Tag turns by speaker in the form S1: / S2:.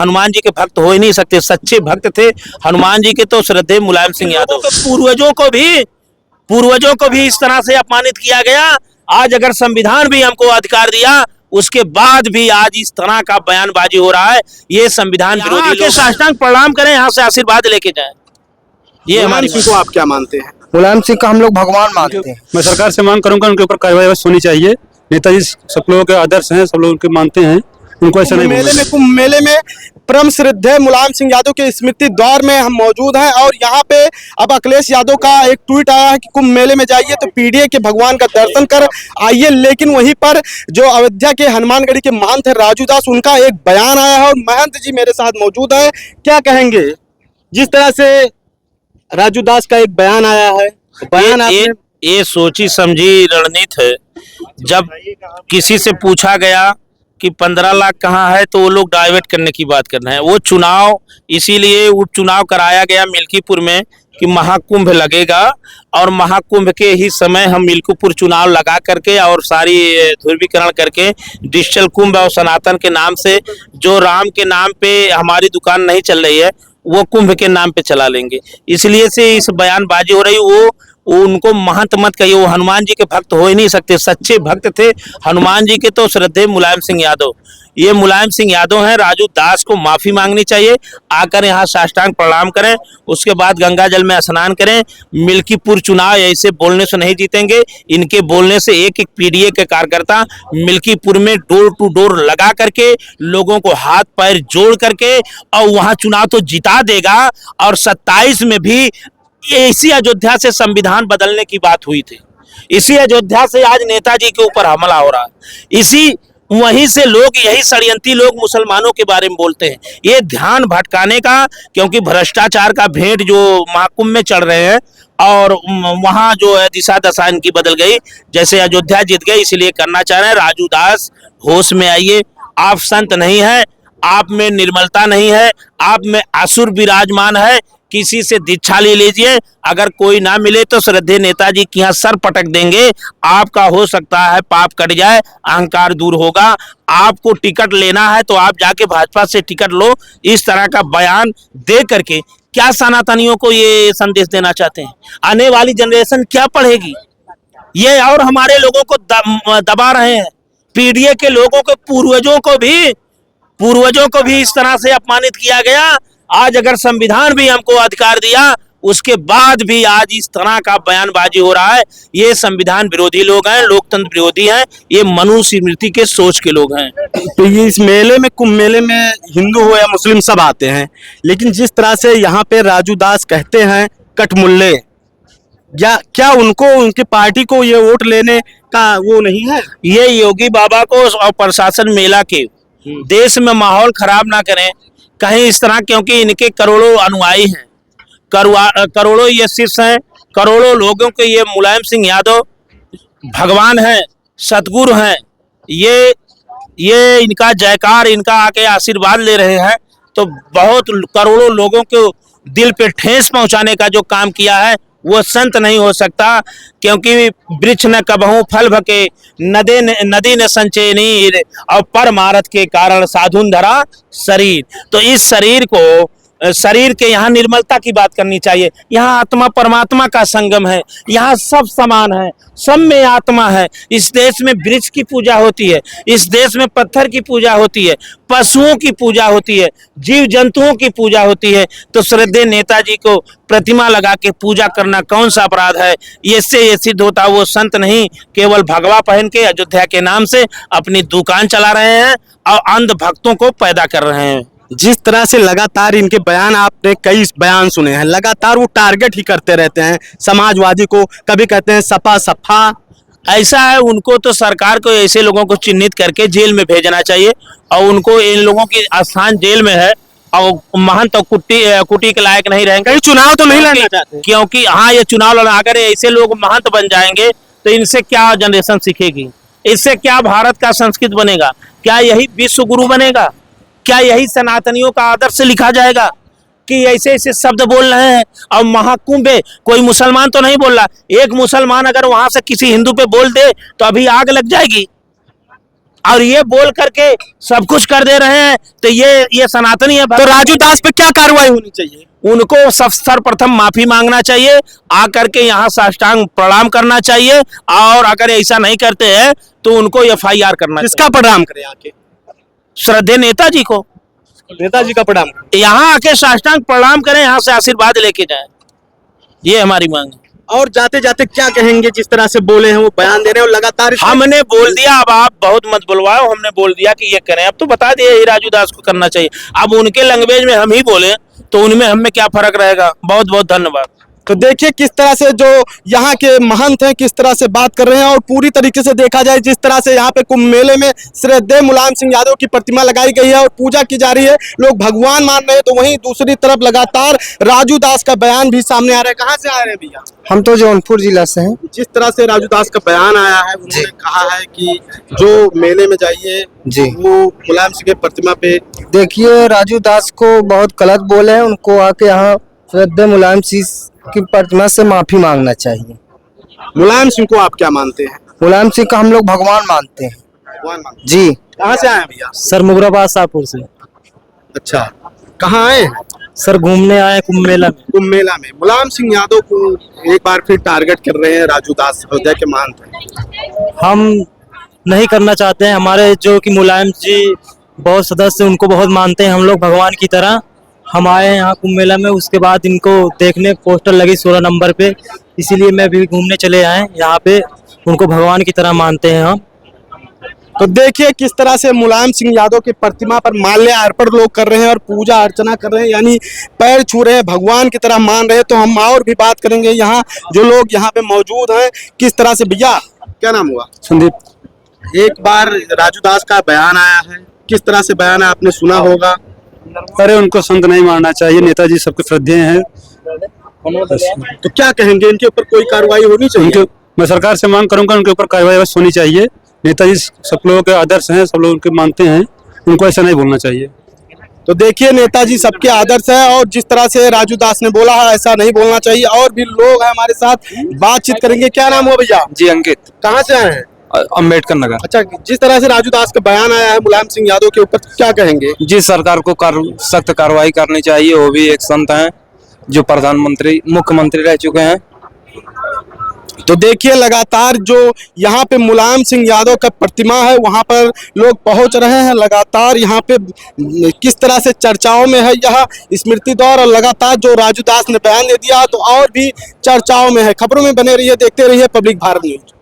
S1: हनुमान जी के भक्त हो ही नहीं सकते, सच्चे भक्त थे हनुमान जी के तो श्रद्धेय मुलायम सिंह यादव। पूर्वजों को भी इस तरह से अपमानित किया गया। आज अगर संविधान भी हमको अधिकार दिया, उसके बाद भी आज इस तरह का बयानबाजी हो रहा है। ये संविधान विरोधी लोग साष्टांग प्रणाम करें, यहाँ से आशीर्वाद लेके जाएं। ये
S2: मुलायम
S1: हमारी
S2: सिंह को आप क्या मानते हैं?
S3: मुलायम सिंह का हम लोग भगवान मानते हैं।
S4: मैं सरकार से मांग करूंगा उनके ऊपर कार्रवाई होनी चाहिए। नेताजी सब लोगों के आदर्श हैं, सब लोग उनके मानते हैं, उनको ऐसा नहीं
S2: कुंभ मेले में परम श्रद्धेय मुलायम सिंह यादव के स्मृति द्वार में हम मौजूद हैं और यहाँ पे अब अखिलेश यादव का एक ट्वीट आया है कि कुंभ मेले में जाइए तो पीडीए के भगवान का दर्शन कर आइए। लेकिन वहीं पर जो अयोध्या के हनुमानगढ़ी के महंत है राजू दास, उनका एक बयान आया है और महंत जी मेरे साथ मौजूद है। क्या कहेंगे जिस तरह से राजू दास का एक बयान आया है? बयान
S1: ये सोची समझी रणनीति है। जब किसी से पूछा गया कि 15 लाख कहाँ है तो वो लोग डाइवर्ट करने की बात कर रहे हैं। वो चुनाव इसीलिए उपचुनाव कराया गया मिल्कीपुर में कि महाकुंभ लगेगा और महाकुंभ के ही समय हम मिल्कीपुर चुनाव लगा करके और सारी ध्रुवीकरण करके डिजिटल कुंभ और सनातन के नाम से जो राम के नाम पे हमारी दुकान नहीं चल रही है वो कुंभ के नाम पे चला लेंगे। इसलिए से इस बयानबाजी हो रही। वो उनको महंत मत कहिए, वो हनुमान जी के भक्त हो ही नहीं सकते, सच्चे भक्त थे हनुमान जी के तो श्रद्धेय मुलायम सिंह यादव। ये मुलायम सिंह यादव हैं। राजू दास को माफी मांगनी चाहिए, आकर यहाँ साष्टांग प्रणाम करें, उसके बाद गंगा जल में स्नान करें। मिल्कीपुर चुनाव ऐसे बोलने से नहीं जीतेंगे। इनके बोलने से एक एक पीडीए के कार्यकर्ता मिल्कीपुर में डोर टू डोर लगा करके लोगों को हाथ पैर जोड़ करके और वहां चुनाव तो जिता देगा। और 27 में भी इसी अयोध्या से संविधान बदलने की बात हुई थी, इसी अयोध्या से आज नेताजी के ऊपर हमला हो रहा है। इसी वहीं से लोग, यही षड्यंत्री लोग मुसलमानों के बारे में बोलते हैं। ये ध्यान भटकाने का, क्योंकि भ्रष्टाचार का भेंट जो महाकुंभ में चढ़ रहे हैं और वहां जो है दिशा दशा इनकी बदल गई, जैसे अयोध्या जीत गए इसलिए करना चाह रहे हैं। राजू दास होश में आइए, आप संत नहीं है, आप में निर्मलता नहीं है, आप में असुर विराजमान है। किसी से दीक्षा ले लीजिए, अगर कोई ना मिले तो श्रद्धेय नेताजी के यहाँ सर पटक देंगे। आपका हो सकता है पाप कट जाए, अहंकार दूर होगा। आपको टिकट लेना है तो आप जाके भाजपा से टिकट लो। इस तरह का बयान दे करके क्या सनातनियों को ये संदेश देना चाहते हैं? आने वाली जनरेशन क्या पढ़ेगी? ये और हमारे लोगों को दबा रहे हैं। पीडीए के लोगों के पूर्वजों को भी इस तरह से अपमानित किया गया। आज अगर संविधान भी हमको अधिकार दिया, उसके बाद भी आज इस तरह का बयानबाजी हो रहा है। ये संविधान विरोधी लोग हैं, लोकतंत्र विरोधी हैं, ये मनुष्य स्मृति के सोच के लोग हैं।
S2: तो ये इस मेले में, कुंभ मेले में हिंदू हो या मुस्लिम सब आते हैं, लेकिन जिस तरह से यहाँ पे राजू दास कहते हैं कटमुल्ले, या क्या उनको, उनकी पार्टी को ये वोट लेने का वो नहीं है?
S1: ये योगी बाबा को और प्रशासन मेला के देश में माहौल खराब ना करें कहीं इस तरह, क्योंकि इनके करोड़ों अनुयायी हैं, करोड़ों ये शिष्य हैं, करोड़ों लोगों के ये मुलायम सिंह यादव भगवान हैं, सतगुरु हैं। ये इनका जयकार, इनका आके आशीर्वाद ले रहे हैं। तो बहुत करोड़ों लोगों को दिल पे ठेस पहुंचाने का जो काम किया है वो संत नहीं हो सकता, क्योंकि वृक्ष न कबहू फल भके, नदी न संचय नीर, और परमारथ के कारण साधुन धरा शरीर। तो इस शरीर के यहाँ निर्मलता की बात करनी चाहिए। यहाँ आत्मा परमात्मा का संगम है, यहाँ सब समान है, सब में आत्मा है। इस देश में वृक्ष की पूजा होती है, इस देश में पत्थर की पूजा होती है, पशुओं की पूजा होती है, जीव जंतुओं की पूजा होती है। तो श्रद्धेय नेताजी को प्रतिमा लगा के पूजा करना कौन सा अपराध है? इससे ये सिद्ध होता वो संत नहीं, केवल भगवा पहन के अयोध्या के नाम से अपनी दुकान चला रहे हैं और अंध भक्तों को पैदा कर रहे हैं।
S2: जिस तरह से लगातार इनके बयान, आपने कई बयान सुने हैं, लगातार वो टारगेट ही करते रहते हैं समाजवादी को, कभी कहते हैं सपा सफा।
S1: ऐसा है, उनको तो सरकार को ऐसे लोगों को चिन्हित करके जेल में भेजना चाहिए और उनको, इन लोगों की स्थान जेल में है और महंत और कुटी के लायक नहीं रहेंगे।
S2: कहीं चुनाव तो नहीं लड़ना चाहते,
S1: क्योंकि हाँ ये चुनाव लड़ा, अगर ऐसे लोग महंत बन जाएंगे तो इनसे क्या जनरेशन सीखेगी? इससे क्या भारत का संस्कृत बनेगा? क्या यही विश्व गुरु बनेगा? क्या यही सनातनियों का आदर्श लिखा जाएगा कि ऐसे ऐसे शब्द बोल रहे हैं? और महाकुंभ कोई मुसलमान तो नहीं बोल रहा। एक मुसलमान अगर वहां से किसी हिंदू पे बोल दे तो अभी आग लग जाएगी। और ये बोल करके सब कुछ कर दे रहे हैं, तो ये सनातनी है।
S2: तो राजू दास पे क्या कार्रवाई होनी चाहिए?
S1: उनको सर्वप्रथम माफी मांगना चाहिए, आकर के यहाँ साष्टांग प्रणाम करना चाहिए, और अगर ऐसा नहीं करते हैं तो उनको FIR करना
S2: किसका प्रणाम करें आके?
S1: चाहिए। श्रद्धेय नेताजी को,
S2: नेताजी का प्रणाम।
S1: यहाँ आके साष्टांग प्रणाम करें, यहाँ से आशीर्वाद लेके जाएं, ये हमारी मांग है।
S2: और जाते जाते क्या कहेंगे? जिस तरह से बोले हैं वो बयान दे रहे हैं और लगातार
S1: हमने बोल दिया, अब आप बहुत मत बुलवाओ, हमने बोल दिया कि ये करें, अब तो बता दिया ये राजू दास को करना चाहिए। अब उनके लैंग्वेज में हम ही बोले तो उनमें हमें क्या फर्क रहेगा। बहुत बहुत धन्यवाद।
S2: तो देखिए किस तरह से जो यहाँ के महंत हैं किस तरह से बात कर रहे हैं, और पूरी तरीके से देखा जाए जिस तरह से यहाँ पे कुंभ मेले में श्रद्धेय मुलायम सिंह यादव की प्रतिमा लगाई गई है और पूजा की जा रही है, लोग भगवान मान रहे हैं, तो वहीं दूसरी तरफ लगातार राजू दास का बयान भी सामने आ रहा है। कहाँ से आ रहे हैं भैया?
S3: हम तो जौनपुर जिला से हैं।
S2: जिस तरह से राजू दास का बयान आया है, उन्होंने कहा है कि जो मेले में जाइए
S3: जी,
S2: वो मुलायम सिंह की प्रतिमा पे।
S3: देखिए राजू दास को बहुत गलत बोले हैं, उनको आके यहाँ श्रद्धेय मुलायम सिंह की प्रतिमा से माफी मांगना चाहिए।
S2: मुलायम सिंह को आप क्या मानते हैं?
S3: मुलायम सिंह का हम लोग भगवान मानते हैं
S2: भगवान मानते
S3: जी।
S2: हैं। कहाँ से आए हैं भैया?
S5: सर मुगराबाद शाहपुर से।
S2: अच्छा, कहाँ आए हैं?
S5: सर घूमने आए कुंभ मेला में।
S2: कुंभ मेला में मुलायम सिंह यादव को एक बार फिर टारगेट कर रहे हैं राजू दास, हृदय के महंत हैं।
S5: हम नहीं करना चाहते हैं, हमारे जो कि मुलायम जी बहुत सदस्य उनको बहुत मानते हैं हम लोग भगवान की तरह। हम आए हैं यहाँ कुंभ मेला में, उसके बाद इनको देखने पोस्टर लगी 16 नंबर पे, इसीलिए मैं भी घूमने चले आए यहाँ पे। उनको भगवान की तरह मानते हैं हम।
S2: तो देखिए किस तरह से मुलायम सिंह यादव की प्रतिमा पर माल्यार्पण लोग कर रहे हैं और पूजा अर्चना कर रहे हैं, यानी पैर छू रहे हैं, भगवान की तरह मान रहे हैं। तो हम और भी बात करेंगे यहाँ जो लोग यहाँ पे मौजूद हैं किस तरह से। भैया क्या नाम हुआ?
S4: संदीप।
S2: एक बार राजू दास का बयान आया है, किस तरह से बयान है आपने सुना होगा?
S4: अरे उनको संत नहीं मानना चाहिए, नेताजी सबके श्रद्धेय हैं।
S2: तो क्या कहेंगे, इनके ऊपर कोई कार्रवाई होनी चाहिए?
S4: उनके मैं सरकार से मांग करूंगा, उनके ऊपर कार्रवाई अवश्य होनी चाहिए। नेताजी सब लोगों के आदर्श हैं, सब लोग उनके मानते हैं, उनको ऐसा नहीं बोलना चाहिए।
S2: तो देखिए नेताजी सबके आदर्श है, और जिस तरह से राजू दास ने बोला है ऐसा नहीं बोलना चाहिए। और भी लोग हैं हमारे साथ, बातचीत करेंगे। क्या नाम हुआ भैया?
S6: जी अंकित,
S2: कहाँ से आए हैं?
S6: अम्बेडकर नगर।
S2: अच्छा, जिस तरह से राजू दास का बयान आया है मुलायम सिंह यादव के ऊपर, क्या कहेंगे?
S6: जी सरकार को सख्त कार्रवाई करनी चाहिए। वो भी एक संत हैं जो प्रधानमंत्री मुख्यमंत्री रह चुके हैं।
S2: तो देखिए लगातार जो यहाँ पे मुलायम सिंह यादव का प्रतिमा है वहाँ पर लोग पहुँच रहे हैं। लगातार यहाँ पे किस तरह से चर्चाओं में है यह स्मृति दौर, और लगातार जो राजू दास ने बयान दे दिया तो और भी चर्चाओं में है। खबरों में बने रहिए, देखते रहिए पब्लिक भारत न्यूज।